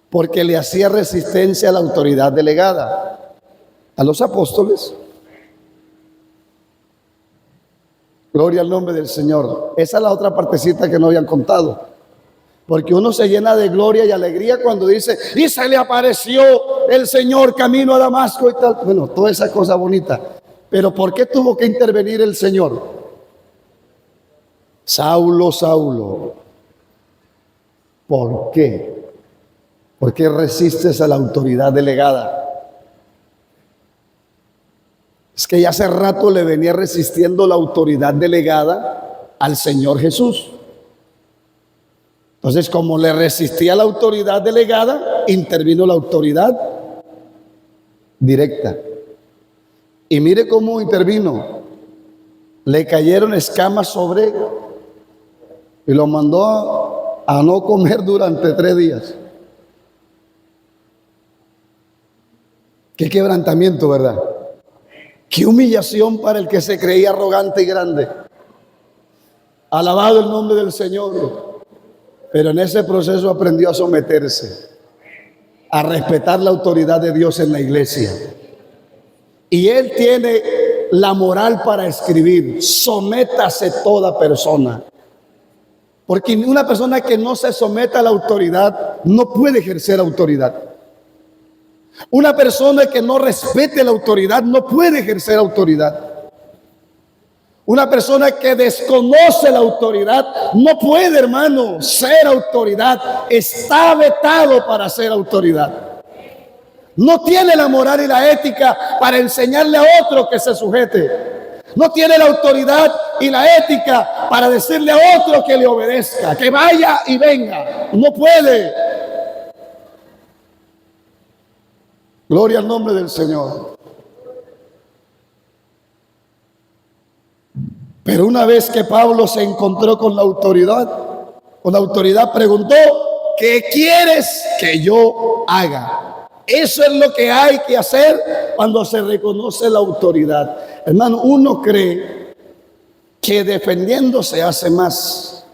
Speaker 1: Porque le hacía resistencia a la autoridad delegada, a los apóstoles. Gloria al nombre del Señor. Esa es la otra partecita que no habían contado. Porque uno se llena de gloria y alegría cuando dice, y se le apareció el Señor camino a Damasco y tal. Bueno, toda esa cosa bonita. Pero ¿por qué tuvo que intervenir el Señor? Saulo, Saulo, ¿por qué? ¿Por qué resistes a la autoridad delegada? Es que ya hace rato le venía resistiendo la autoridad delegada al Señor Jesús. Entonces, como le resistía la autoridad delegada, intervino la autoridad directa. Y mire cómo intervino. Le cayeron escamas sobre él y lo mandó a no comer durante 3 días. Qué quebrantamiento, ¿verdad? Qué humillación para el que se creía arrogante y grande. Alabado el nombre del Señor. Pero en ese proceso aprendió a someterse, a respetar la autoridad de Dios en la iglesia. Y él tiene la moral para escribir: sométase toda persona. Porque una persona que no se someta a la autoridad no puede ejercer autoridad. Una persona que no respete la autoridad no puede ejercer autoridad. Una persona que desconoce la autoridad no puede, hermano, ser autoridad. Está vetado para ser autoridad. No tiene la moral y la ética para enseñarle a otro que se sujete. No tiene la autoridad y la ética para decirle a otro que le obedezca, que vaya y venga. No puede. Gloria al nombre del Señor. Pero una vez que Pablo se encontró con la autoridad preguntó: ¿qué quieres que yo haga? Eso es lo que hay que hacer cuando se reconoce la autoridad. Hermano, uno cree que defendiéndose hace más.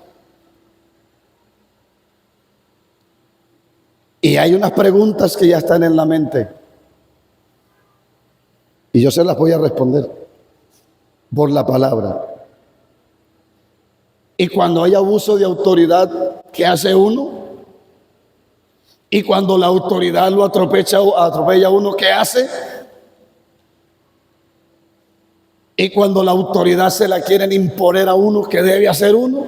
Speaker 1: Y hay unas preguntas que ya están en la mente. Y yo se las voy a responder por la palabra. Y cuando hay abuso de autoridad, ¿qué hace uno? Y cuando la autoridad lo atropella a uno, ¿qué hace? Y cuando la autoridad se la quieren imponer a uno, ¿qué debe hacer uno?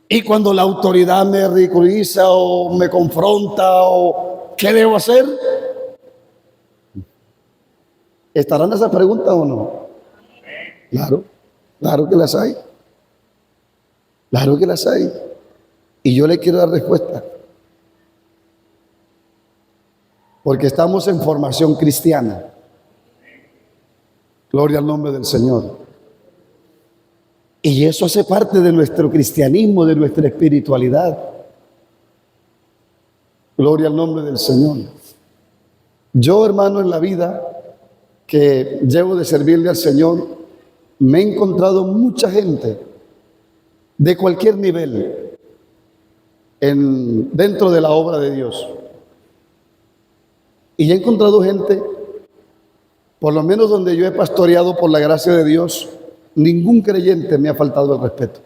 Speaker 1: Y cuando la autoridad me ridiculiza o me confronta, o ¿qué debo hacer? ¿Estarán esas preguntas o no? Claro, claro que las hay. Claro que las hay. Y yo le quiero dar respuesta. Porque estamos en formación cristiana. Gloria al nombre del Señor. Y eso hace parte de nuestro cristianismo, de nuestra espiritualidad. Gloria al nombre del Señor. Yo, hermano, en la vida que llevo de servirle al Señor, me he encontrado mucha gente de cualquier nivel dentro de la obra de Dios. Y he encontrado gente, por lo menos donde yo he pastoreado por la gracia de Dios, ningún creyente me ha faltado el respeto.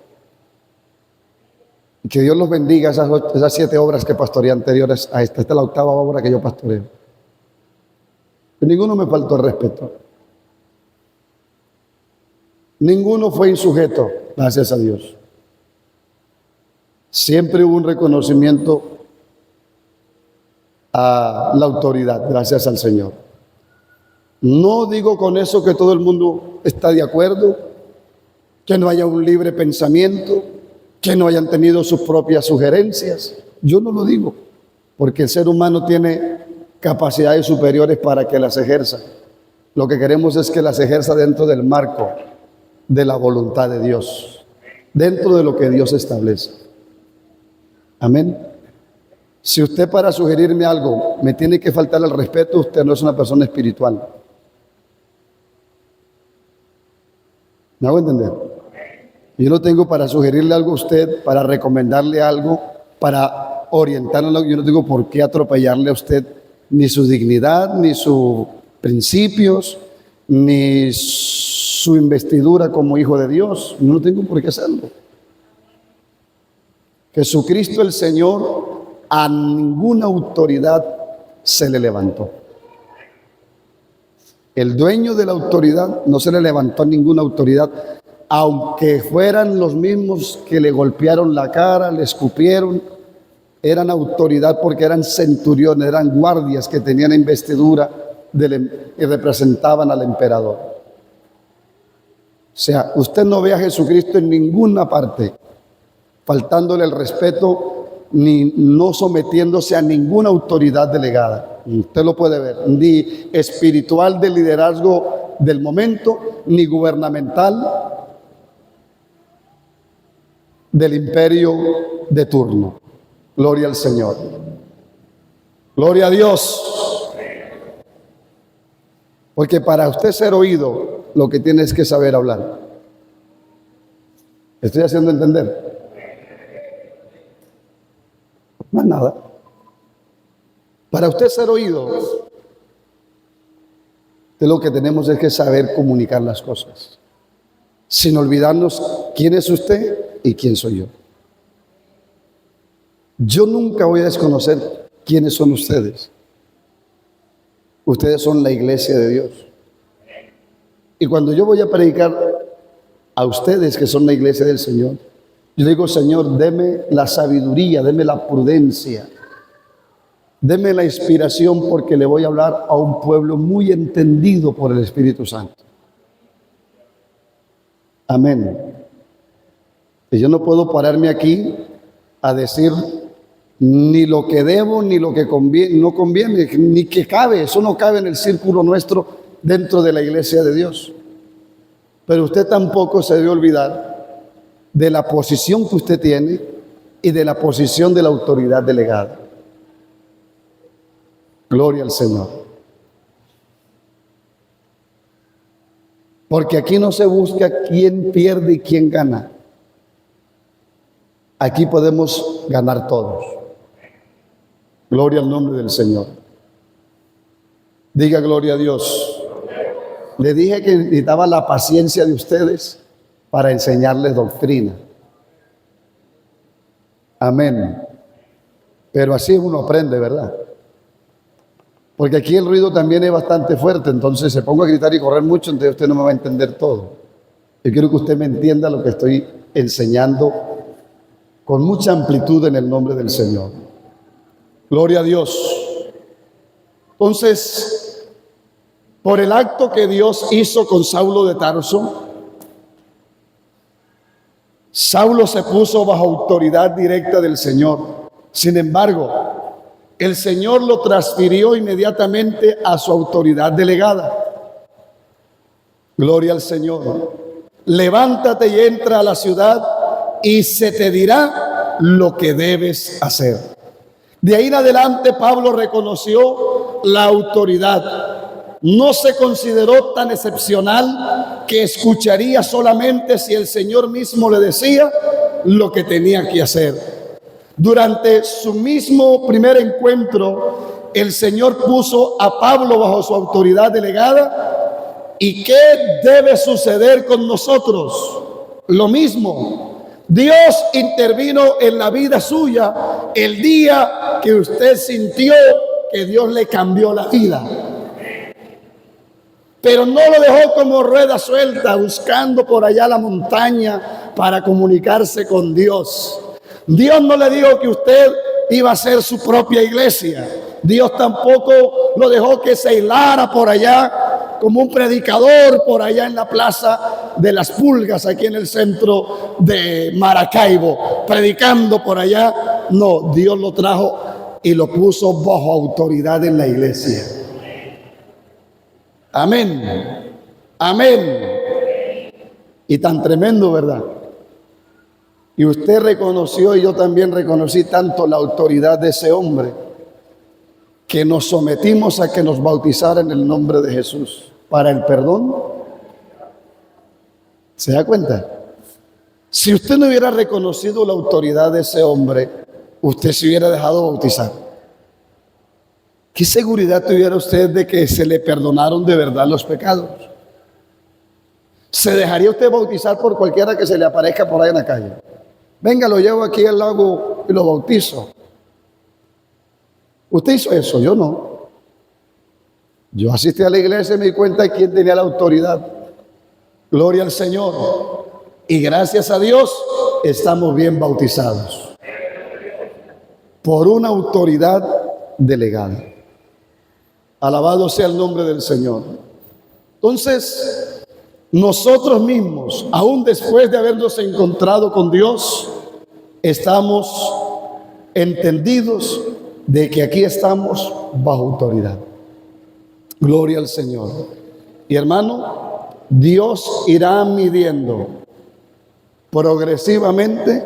Speaker 1: Y que Dios los bendiga, esas 7 obras que pastoreé anteriores a esta. Esta es la 8ª obra que yo pastoreo. Ninguno me faltó el respeto. Ninguno fue insujeto, gracias a Dios. Siempre hubo un reconocimiento a la autoridad, gracias al Señor. No digo con eso que todo el mundo está de acuerdo, que no haya un libre pensamiento, que no hayan tenido sus propias sugerencias. Yo no lo digo, porque el ser humano tiene capacidades superiores para que las ejerza. Lo que queremos es que las ejerza dentro del marco de la voluntad de Dios, dentro de lo que Dios establece. Amén. Si usted, para sugerirme algo, me tiene que faltar el respeto, usted no es una persona espiritual. ¿Me hago entender? Yo no tengo para sugerirle algo a usted, para recomendarle algo, para orientarle. Yo no tengo por qué atropellarle a usted ni su dignidad, ni sus principios, ni su investidura como hijo de Dios. No tengo por qué hacerlo. Jesucristo el Señor a ninguna autoridad se le levantó. El dueño de la autoridad no se le levantó a ninguna autoridad, aunque fueran los mismos que le golpearon la cara, le escupieron. Eran autoridad porque eran centuriones, eran guardias que tenían investidura y representaban al emperador. O sea, usted no ve a Jesucristo en ninguna parte faltándole el respeto ni no sometiéndose a ninguna autoridad delegada. Usted lo puede ver, ni espiritual de liderazgo del momento, ni gubernamental del imperio de turno. Gloria al Señor. Gloria a Dios. Porque para usted ser oído, lo que tiene es que saber hablar. ¿Estoy haciendo entender? Más nada. Para usted ser oído, lo que tenemos es que saber comunicar las cosas, sin olvidarnos quién es usted y quién soy yo. Yo nunca voy a desconocer quiénes son ustedes. Ustedes son la iglesia de Dios. Y cuando yo voy a predicar a ustedes que son la iglesia del Señor, yo digo: Señor, deme la sabiduría, deme la prudencia, deme la inspiración, porque le voy a hablar a un pueblo muy entendido por el Espíritu Santo. Amén. Y yo no puedo pararme aquí a decir ni lo que debo, ni lo que conviene, no conviene, ni que cabe. Eso no cabe en el círculo nuestro dentro de la iglesia de Dios. Pero usted tampoco se debe olvidar de la posición que usted tiene y de la posición de la autoridad delegada. Gloria al Señor. Porque aquí no se busca quién pierde y quién gana. Aquí podemos ganar todos. Gloria al nombre del Señor. Diga gloria a Dios. Le dije que necesitaba la paciencia de ustedes para enseñarles doctrina. Amén. Pero así uno aprende, ¿verdad? Porque aquí el ruido también es bastante fuerte, entonces se pongo a gritar y correr mucho, entonces usted no me va a entender todo. Yo quiero que usted me entienda lo que estoy enseñando con mucha amplitud en el nombre del Señor. Gloria a Dios. Entonces, por el acto que Dios hizo con Saulo de Tarso, Saulo se puso bajo autoridad directa del Señor. Sin embargo, el Señor lo transfirió inmediatamente a su autoridad delegada. Gloria al Señor. Levántate y entra a la ciudad y se te dirá lo que debes hacer. De ahí en adelante Pablo reconoció la autoridad. No se consideró tan excepcional que escucharía solamente si el Señor mismo le decía lo que tenía que hacer. Durante su mismo primer encuentro, el Señor puso a Pablo bajo su autoridad delegada. ¿Y qué debe suceder con nosotros? Lo mismo. Dios intervino en la vida suya el día que usted sintió que Dios le cambió la vida. Pero no lo dejó como rueda suelta, buscando por allá la montaña para comunicarse con Dios. Dios no le dijo que usted iba a ser su propia iglesia. Dios tampoco lo dejó que se hilara por allá como un predicador por allá en la Plaza de las Pulgas, aquí en el centro de Maracaibo, predicando por allá. No, Dios lo trajo y lo puso bajo autoridad en la iglesia. Amén. Amén. Y tan tremendo, ¿verdad? Y usted reconoció y yo también reconocí tanto la autoridad de ese hombre que nos sometimos a que nos bautizara en el nombre de Jesús para el perdón. ¿Se da cuenta? Si usted no hubiera reconocido la autoridad de ese hombre, usted se hubiera dejado bautizar. ¿Qué seguridad tuviera usted de que se le perdonaron de verdad los pecados? ¿Se dejaría usted bautizar por cualquiera que se le aparezca por ahí en la calle? Venga, lo llevo aquí al lago y lo bautizo. Usted hizo eso, yo no. Yo asistí a la iglesia y me di cuenta de quién tenía la autoridad. Gloria al Señor. Y gracias a Dios estamos bien bautizados por una autoridad delegada. Alabado sea el nombre del Señor. Entonces, nosotros mismos, aún después de habernos encontrado con Dios, estamos entendidos de que aquí estamos bajo autoridad. Gloria al Señor. Y hermano, Dios irá midiendo progresivamente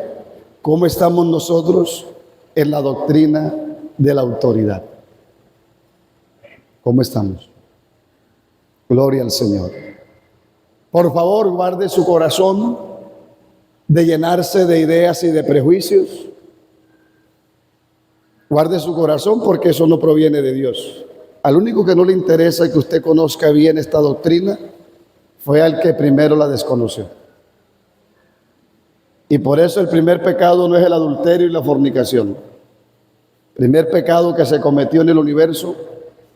Speaker 1: cómo estamos nosotros en la doctrina de la autoridad. ¿Cómo estamos? Gloria al Señor. Por favor, guarde su corazón de llenarse de ideas y de prejuicios. Guarde su corazón porque eso no proviene de Dios. Al único que no le interesa que usted conozca bien esta doctrina fue al que primero la desconoció. Y por eso el primer pecado no es el adulterio y la fornicación. El primer pecado que se cometió en el universo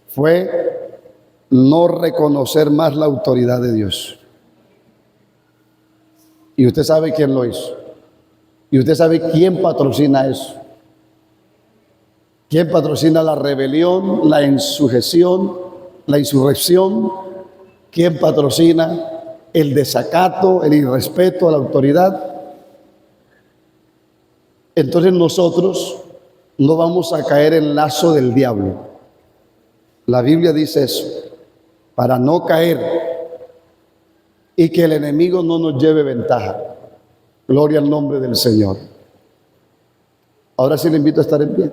Speaker 1: fue no reconocer más la autoridad de Dios. Y usted sabe quién lo hizo. Y usted sabe quién patrocina eso. ¿Quién patrocina la rebelión, la insurrección, ¿Quién patrocina el desacato, el irrespeto a la autoridad? Entonces nosotros no vamos a caer en el lazo del diablo. La Biblia dice eso, para no caer y que el enemigo no nos lleve ventaja. Gloria al nombre del Señor. Ahora sí le invito a estar en pie.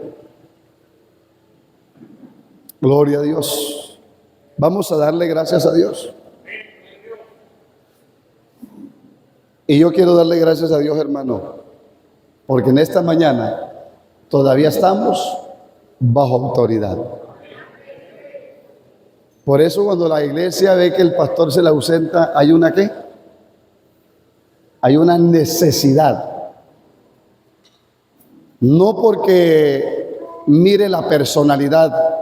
Speaker 1: Gloria a Dios. Vamos a darle gracias a Dios. Y yo quiero darle gracias a Dios, hermano, porque en esta mañana todavía estamos bajo autoridad. Por eso cuando la iglesia ve que el pastor se le ausenta, ¿hay una qué? Hay una necesidad. No porque mire la personalidad,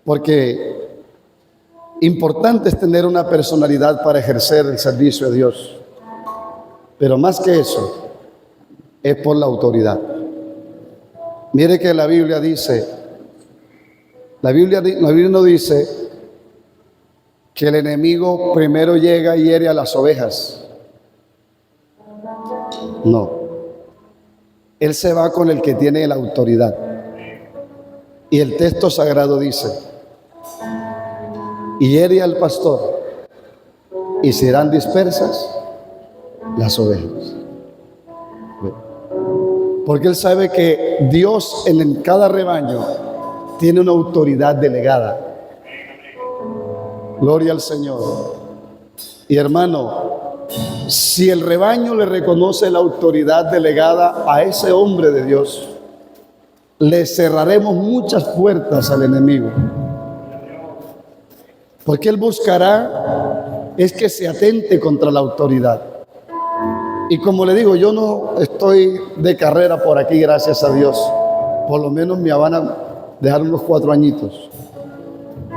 Speaker 1: Porque importante es tener una personalidad para ejercer el servicio de Dios. Pero más que eso, es por la autoridad. Mire que la Biblia dice, la Biblia no dice que el enemigo primero llega y hiere a las ovejas. No. Él se va con el que tiene la autoridad. Y el texto sagrado dice, y hiere al pastor, y serán dispersas las ovejas. Porque él sabe que Dios en cada rebaño tiene una autoridad delegada. Gloria al Señor. Y hermano, si el rebaño le reconoce la autoridad delegada a ese hombre de Dios, le cerraremos muchas puertas al enemigo. Porque él buscará es que se atente contra la autoridad. Y como le digo, yo no estoy de carrera por aquí, gracias a Dios. Por lo menos me van a dejar unos 4 añitos.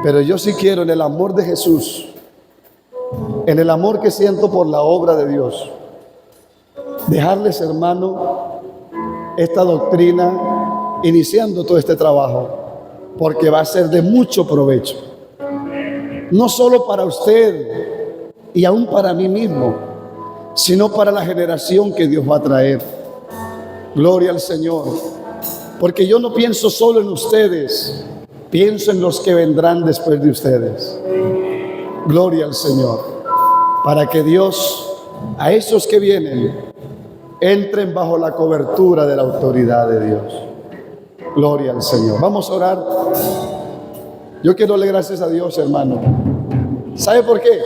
Speaker 1: Pero yo sí quiero, en el amor de Jesús, en el amor que siento por la obra de Dios, dejarles, hermano, esta doctrina, iniciando todo este trabajo, porque va a ser de mucho provecho. No solo para usted y aún para mí mismo, sino para la generación que Dios va a traer. Gloria al Señor. Porque yo no pienso solo en ustedes, pienso en los que vendrán después de ustedes. Gloria al Señor. Para que Dios, a esos que vienen, entren bajo la cobertura de la autoridad de Dios. Gloria al Señor. Vamos a orar. Yo quiero darle gracias a Dios, hermano. ¿Sabe por qué?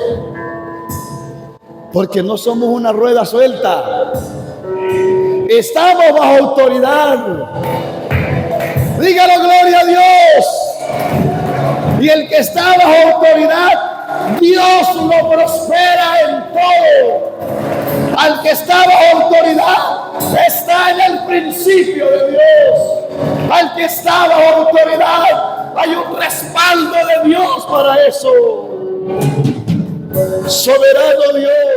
Speaker 1: Porque no somos una rueda suelta. Estamos bajo autoridad. Dígalo, gloria a Dios. Y el que está bajo autoridad, Dios lo prospera en todo. Al que está bajo autoridad, está en el principio de Dios. Al que está bajo autoridad, hay un respaldo de Dios para eso. Soberano Dios.